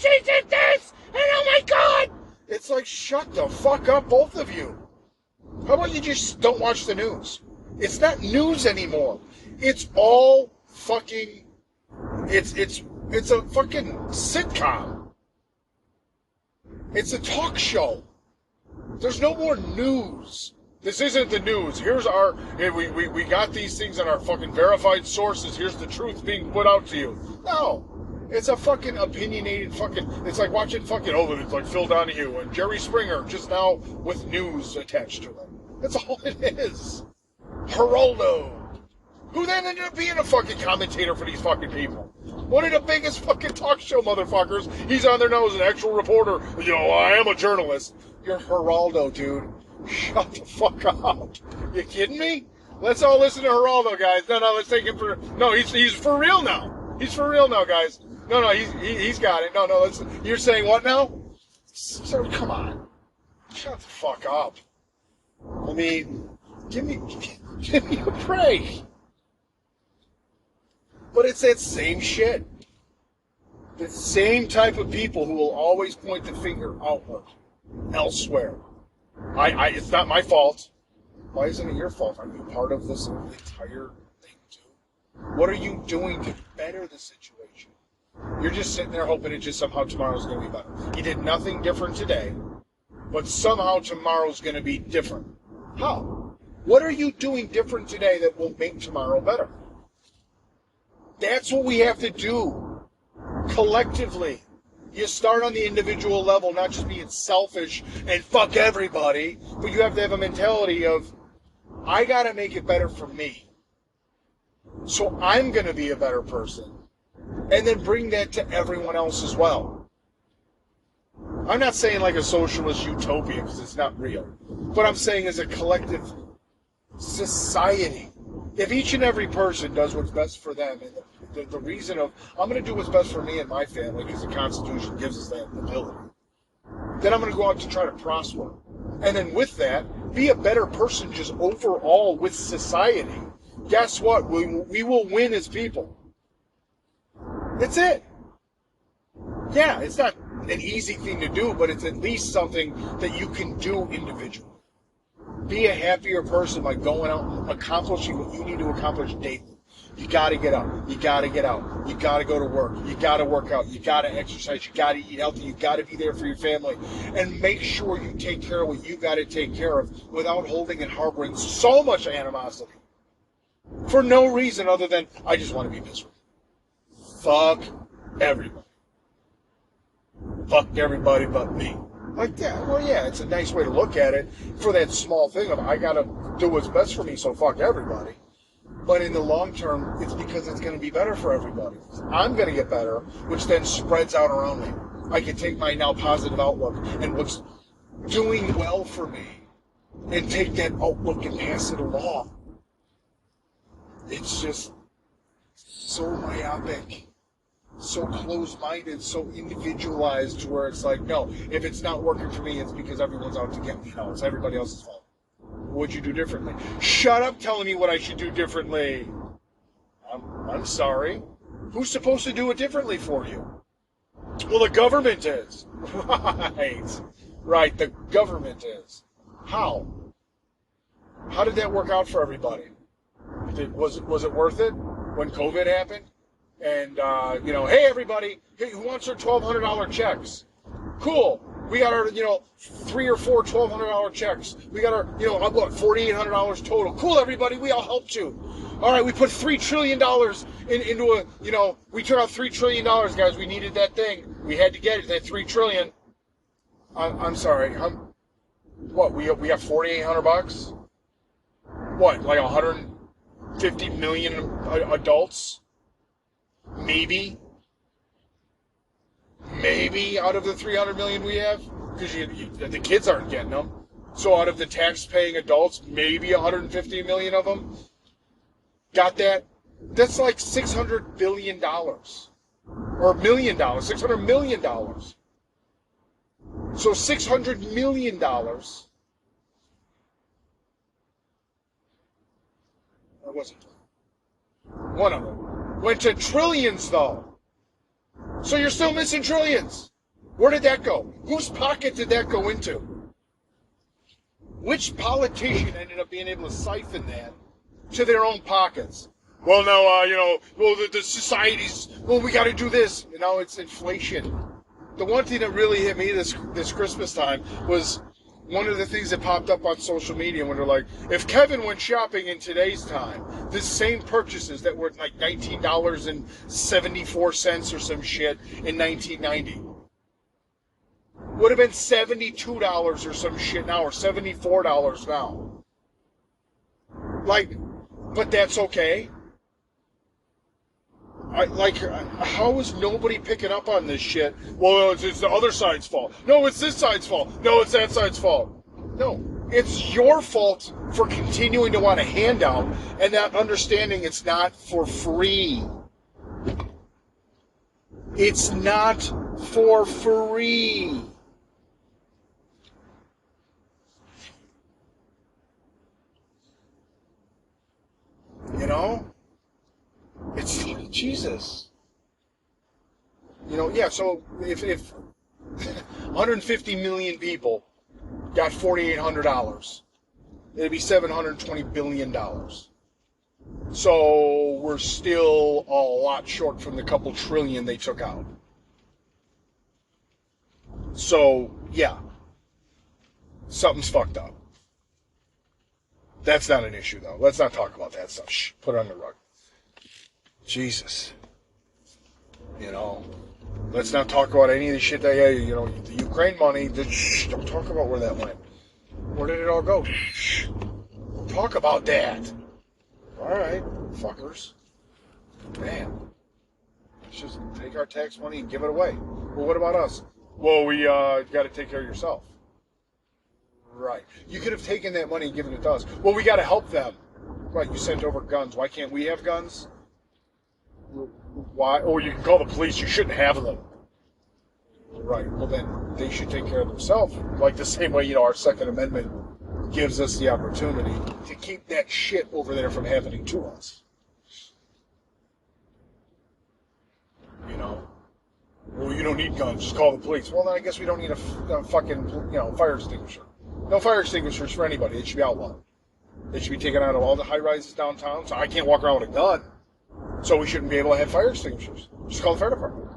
this. And oh my God. It's like, shut the fuck up, both of you. How about you just don't watch the news? It's not news anymore. It's all fucking, it's a fucking sitcom. It's a talk show. There's no more news. This isn't the news. Here's our, we got these things on our fucking verified sources. Here's the truth being put out to you. No. It's a fucking opinionated fucking, it's like watching fucking, it's like Phil Donahue and Jerry Springer just now with news attached to them. That's all it is. Geraldo. Who then ended up being a fucking commentator for these fucking people. One of the biggest fucking talk show motherfuckers. He's on there now as an actual reporter. You know, I am a journalist. You're Geraldo, dude. Shut the fuck up. You kidding me? Let's all listen to Geraldo, guys. No, let's take him for... No, he's for real now. He's for real now, guys. No, he's got it. No, you're saying what now? So, come on. Shut the fuck up. I mean, give me a break. But it's that same shit. The same type of people who will always point the finger outward, elsewhere. It's not my fault. Why isn't it your fault? Are you part of this entire thing too? What are you doing to better the situation? You're just sitting there hoping it just somehow tomorrow's going to be better. You did nothing different today, but somehow tomorrow's going to be different. How? What are you doing different today that will make tomorrow better? That's what we have to do collectively. You start on the individual level, not just being selfish and fuck everybody, but you have to have a mentality of, I gotta make it better for me. So I'm gonna be a better person. And then bring that to everyone else as well. I'm not saying like a socialist utopia, because it's not real. But I'm saying as a collective society. If each and every person does what's best for them, and the reason of, I'm going to do what's best for me and my family because the Constitution gives us that ability, then I'm going to go out to try to prosper. And then with that, be a better person just overall with society. Guess what? We will win as people. That's it. Yeah, it's not an easy thing to do, but it's at least something that you can do individually. Be a happier person by going out and accomplishing what you need to accomplish daily. You got to get up. You got to get out. You got to go to work. You got to work out. You got to exercise. You got to eat healthy. You got to be there for your family. And make sure you take care of what you got to take care of without holding and harboring so much animosity. For no reason other than, I just want to be miserable. Fuck everybody. Fuck everybody but me. Like that. Well, yeah, it's a nice way to look at it for that small thing of, I got to do what's best for me, so fuck everybody. But in the long term, it's because it's going to be better for everybody. I'm going to get better, which then spreads out around me. I can take my now positive outlook and what's doing well for me and take that outlook and pass it along. It's just so myopic, so closed-minded, so individualized to where it's like, no, if it's not working for me, it's because everyone's out to get me. No, it's everybody else's fault. What'd you do differently? Shut up telling me what I should do differently. I'm sorry. Who's supposed to do it differently for you? Well, the government is. Right, the government is. How? How did that work out for everybody? Was it worth it when COVID happened? And, hey, everybody, who wants their $1,200 checks? Cool. We got our, 3 or 4 $1,200 checks. We got our, $4,800 total. Cool, everybody. We all helped you. All right, we put $3 trillion into a, we took out $3 trillion, guys. We needed that thing. We had to get it, that $3 trillion. I'm sorry. What, we got $4,800? What, like 150 million adults? Maybe out of the 300 million we have, because the kids aren't getting them. So out of the tax-paying adults, maybe 150 million of them got that. That's like $600 billion. Or $1 million, $600 million. So $600 million. Or was it? One of them. Went to trillions, though. So you're still missing trillions. Where did that go? Whose pocket did that go into? Which politician ended up being able to siphon that to their own pockets? Well, now, the society's, we got to do this. It's inflation. The one thing that really hit me this Christmas time was one of the things that popped up on social media when they're like, if Kevin went shopping in today's time, the same purchases that were like $19.74 or some shit in 1990 would have been $72 or some shit now, or $74 now. But that's okay. How is nobody picking up on this shit? Well, it's the other side's fault. No, it's this side's fault. No, it's that side's fault. No, it's your fault for continuing to want a handout and not understanding it's not for free. It's not for free. It's Jesus. So if 150 million people got $4,800, it'd be $720 billion. So we're still a lot short from the couple trillion they took out. So, yeah, something's fucked up. That's not an issue, though. Let's not talk about that stuff. Shh, put it on the rug. Jesus. Let's not talk about any of the shit that, the Ukraine money. Don't talk about where that went. Where did it all go? Shh. Don't talk about that. All right, fuckers. Damn. Let's just take our tax money and give it away. Well, what about us? Well, we got to take care of yourself. Right. You could have taken that money and given it to us. Well, we got to help them. Right, you sent over guns. Why can't we have guns? Why? Oh, you can call the police. You shouldn't have them. Right. Well, then they should take care of themselves. Like the same way, our Second Amendment gives us the opportunity to keep that shit over there from happening to us. Well, you don't need guns. Just call the police. Well, then I guess we don't need a fucking, fire extinguisher. No fire extinguishers for anybody. It should be outlawed. They should be taken out of all the high rises downtown. So I can't walk around with a gun. So we shouldn't be able to have fire extinguishers. Just call the fire department.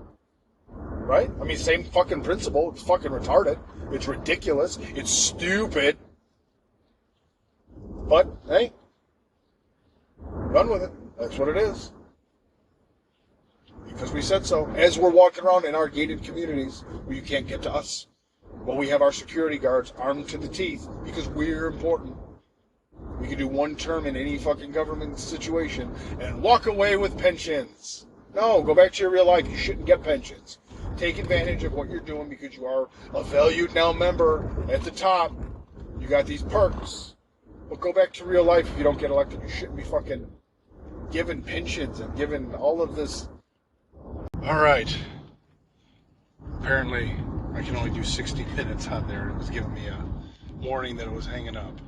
Right? I mean, same fucking principle. It's fucking retarded. It's ridiculous. It's stupid. But, hey, run with it. That's what it is. Because we said so. As we're walking around in our gated communities where you can't get to us. Well, we have our security guards armed to the teeth because we're important. We can do one term in any fucking government situation and walk away with pensions. No, go back to your real life. You shouldn't get pensions. Take advantage of what you're doing because you are a valued now member at the top. You got these perks. But go back to real life if you don't get elected. You shouldn't be fucking given pensions and given all of this. All right. Apparently, I can only do 60 minutes on there. It was giving me a warning that it was hanging up.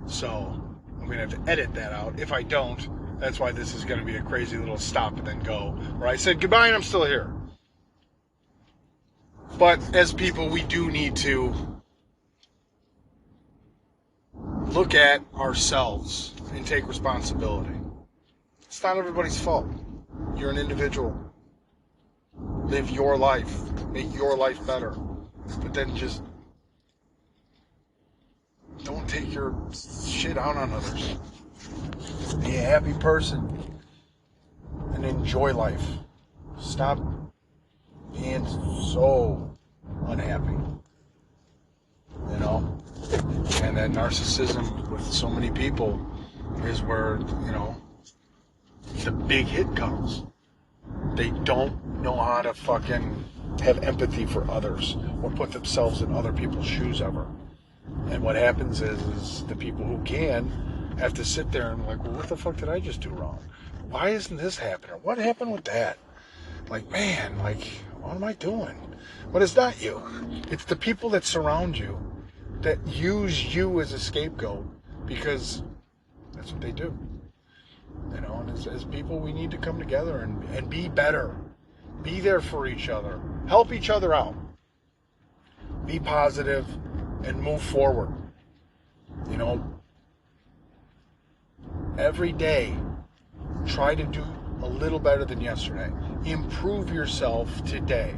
So, I'm going to have to edit that out. If I don't, that's why this is going to be a crazy little stop and then go. Where I said goodbye and I'm still here. But as people, we do need to look at ourselves and take responsibility. It's not everybody's fault. You're an individual. Live your life. Make your life better. But then just don't take your shit out on others. Be a happy person and enjoy life. Stop being so unhappy. You know? And that narcissism with so many people is where, you know, the big hit comes. They don't know how to fucking have empathy for others or put themselves in other people's shoes ever. And what happens is the people who can have to sit there and like, well, what the fuck did I just do wrong? Why isn't this happening? What happened with that? Like, man, like, what am I doing? But it's not you. It's the people that surround you that use you as a scapegoat because that's what they do. You know, and as people, we need to come together and be better. Be there for each other. Help each other out. Be positive and move forward. You know, every day, try to do a little better than yesterday. Improve yourself today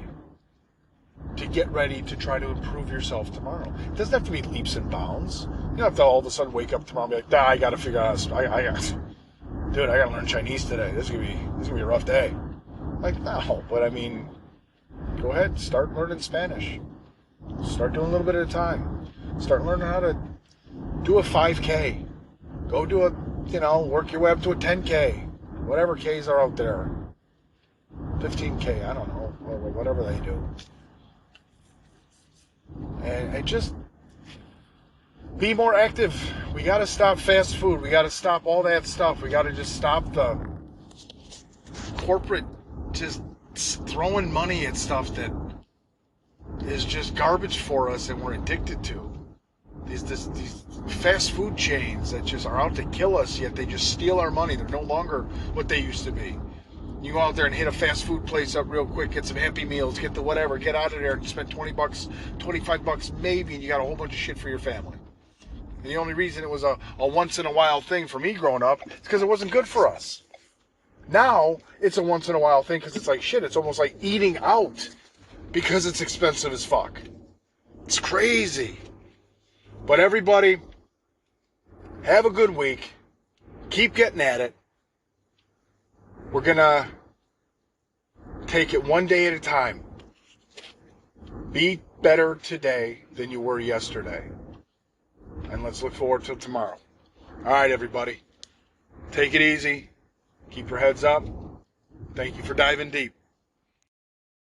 to get ready to try to improve yourself tomorrow. It doesn't have to be leaps and bounds. You don't have to all of a sudden wake up tomorrow and be like, I got to figure out I got to learn Chinese today. This is gonna be a rough day. Like, no, but I mean, go ahead, start learning Spanish. Start doing a little bit at a time. Start learning how to do a 5K. Go do work your way up to a 10K. Whatever Ks are out there. 15K, I don't know, or whatever they do. And just be more active. We got to stop fast food. We got to stop all that stuff. We got to just stop the corporate just throwing money at stuff that is just garbage for us and we're addicted to. These fast food chains that just are out to kill us, yet they just steal our money. They're no longer what they used to be. You go out there and hit a fast food place up real quick, get some Happy Meals, get the whatever, get out of there and spend $20, $25 maybe, and you got a whole bunch of shit for your family. And the only reason it was a once in a while thing for me growing up is because it wasn't good for us. Now, it's a once in a while thing because it's like shit. It's almost like eating out because it's expensive as fuck. It's crazy. But everybody, have a good week. Keep getting at it. We're going to take it one day at a time. Be better today than you were yesterday. And let's look forward to tomorrow. All right, everybody. Take it easy. Keep your heads up. Thank you for diving deep.